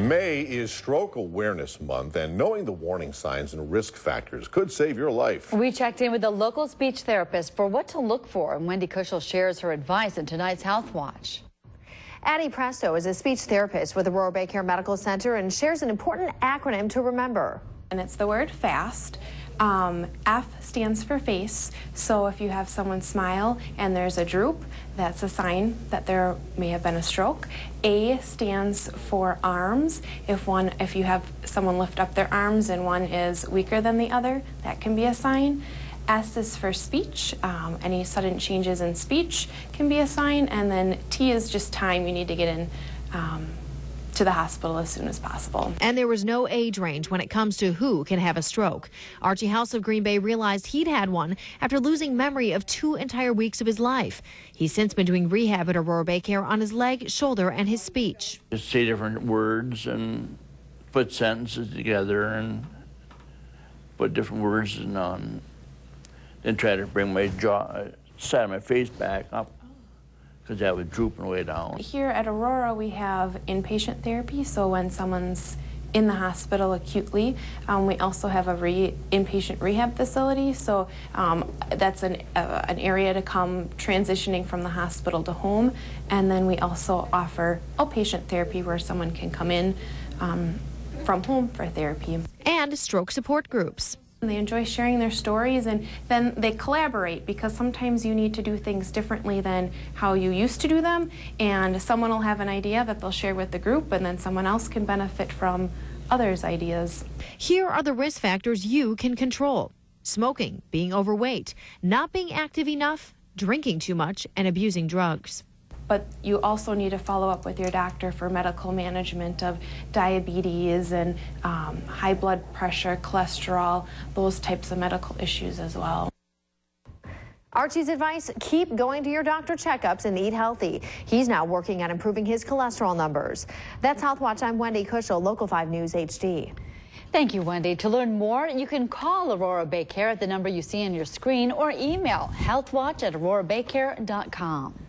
May is Stroke Awareness Month, and knowing the warning signs and risk factors could save your life. We checked in with a local speech therapist for what to look for, and Wendy Kushel shares her advice in tonight's Health Watch. Addie Presto is a speech therapist with Aurora Baycare Medical Center and shares an important acronym to remember. And it's the word FAST. F stands for face, so if you have someone smile and there's a droop, that's a sign that there may have been a stroke. A stands for arms. If you have someone lift up their arms and one is weaker than the other, that can be a sign. S is for speech. Any sudden changes in speech can be a sign. And then T is just time. You need to get in to the hospital as soon as possible. And there was no age range when it comes to who can have a stroke. Archie House of Green Bay realized he'd had one after losing memory of 2 entire weeks of his life. He's since been doing rehab at Aurora Baycare on his leg, shoulder, and his speech. Just say different words and put sentences together and put different words in on, then try to bring my side of my face back up, because that was drooping way down. Here at Aurora, we have inpatient therapy, so when someone's in the hospital acutely, we also have a inpatient rehab facility, so that's an area to come transitioning from the hospital to home. And then we also offer outpatient therapy where someone can come in from home for therapy. And stroke support groups. They enjoy sharing their stories, and then they collaborate, because sometimes you need to do things differently than how you used to do them, and someone will have an idea that they'll share with the group, and then someone else can benefit from others' ideas. Here are the risk factors you can control: smoking, being overweight, not being active enough, drinking too much, and abusing drugs. But you also need to follow up with your doctor for medical management of diabetes and high blood pressure, cholesterol, those types of medical issues as well. Archie's advice: keep going to your doctor checkups and eat healthy. He's now working on improving his cholesterol numbers. That's Health Watch. I'm Wendy Kushel, Local 5 News HD. Thank you, Wendy. To learn more, you can call Aurora Baycare at the number you see on your screen or email healthwatch@aurorabaycare.com.